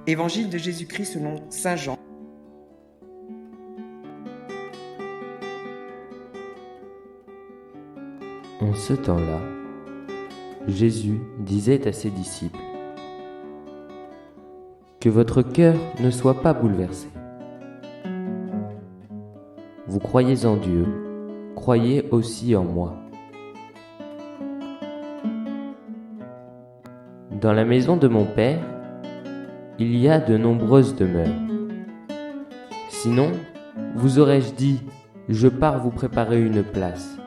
Évangile de Jésus-Christ selon saint Jean. En ce temps-là, Jésus disait à ses disciples : Que votre cœur ne soit pas bouleversé. Vous croyez en Dieu, croyez aussi en moi. Dans la maison de mon Père, il y a de nombreuses demeures. Sinon, vous aurais-je dit : Je pars vous préparer une place.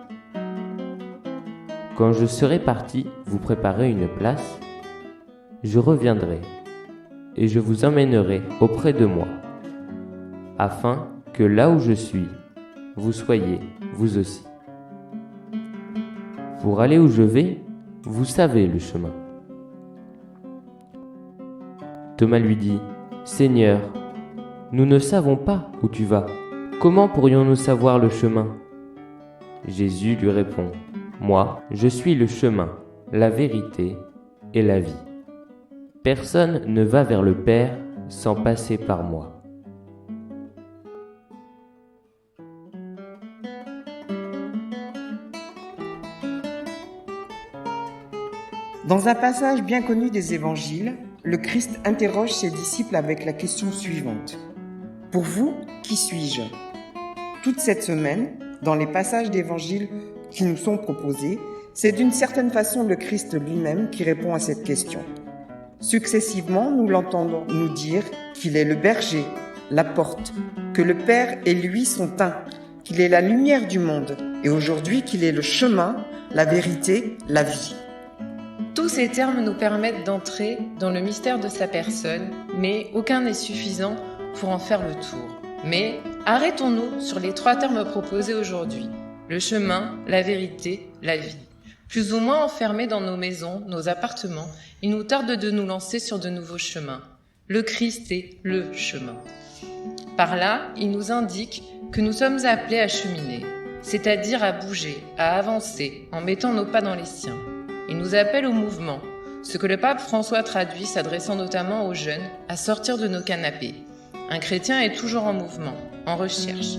Quand je serai parti vous préparer une place, je reviendrai et je vous emmènerai auprès de moi, afin que là où je suis, vous soyez vous aussi. Pour aller où je vais, vous savez le chemin. Thomas lui dit : Seigneur, nous ne savons pas où tu vas. Comment pourrions-nous savoir le chemin ? Jésus lui répond : Moi, je suis le chemin, la vérité et la vie. Personne ne va vers le Père sans passer par moi. Dans un passage bien connu des évangiles, le Christ interroge ses disciples avec la question suivante. Pour vous, qui suis-je ? Toute cette semaine, dans les passages d'évangile qui nous sont proposés, c'est d'une certaine façon le Christ lui-même qui répond à cette question. Successivement, nous l'entendons nous dire qu'il est le berger, la porte, que le Père et lui sont un, qu'il est la lumière du monde et aujourd'hui qu'il est le chemin, la vérité, la vie. Tous ces termes nous permettent d'entrer dans le mystère de sa personne, mais aucun n'est suffisant pour en faire le tour. Mais arrêtons-nous sur les 3 termes proposés aujourd'hui. Le chemin, la vérité, la vie. Plus ou moins enfermés dans nos maisons, nos appartements, il nous tarde de nous lancer sur de nouveaux chemins. Le Christ est le chemin. Par là, il nous indique que nous sommes appelés à cheminer, c'est-à-dire à bouger, à avancer, en mettant nos pas dans les siens. Il nous appelle au mouvement, ce que le pape François traduit, s'adressant notamment aux jeunes, à sortir de nos canapés. Un chrétien est toujours en mouvement, en recherche.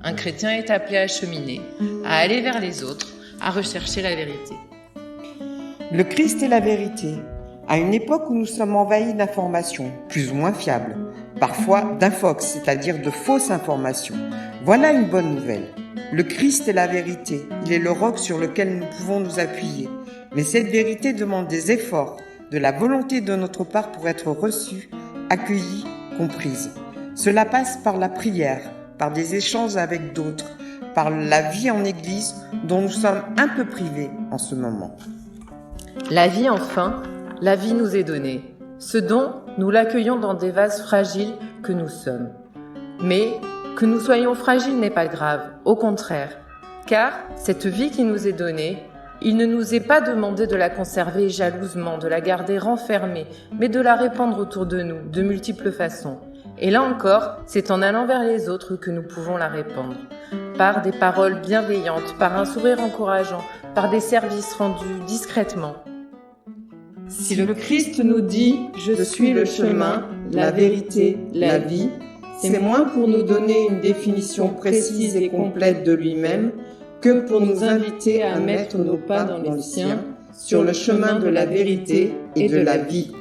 Un chrétien est appelé à cheminer, à aller vers les autres, à rechercher la vérité. Le Christ est la vérité. À une époque où nous sommes envahis d'informations, plus ou moins fiables, parfois d'infox, c'est-à-dire de fausses informations. Voilà une bonne nouvelle. Le Christ est la vérité. Il est le roc sur lequel nous pouvons nous appuyer. Mais cette vérité demande des efforts, de la volonté de notre part pour être reçue, accueillie, comprise. Cela passe par la prière, par des échanges avec d'autres, par la vie en Église dont nous sommes un peu privés en ce moment. La vie enfin, la vie nous est donnée. Ce don, nous l'accueillons dans des vases fragiles que nous sommes. Mais que nous soyons fragiles n'est pas grave, au contraire. Car cette vie qui nous est donnée, il ne nous est pas demandé de la conserver jalousement, de la garder renfermée, mais de la répandre autour de nous, de multiples façons. Et là encore, c'est en allant vers les autres que nous pouvons la répandre. Par des paroles bienveillantes, par un sourire encourageant, par des services rendus discrètement. Si le Christ nous dit « Je suis le chemin, la vérité, la vie », c'est moins pour nous donner une définition précise et complète de lui-même que pour nous inviter à mettre nos pas dans les siens sur le chemin de la vérité et de la vie.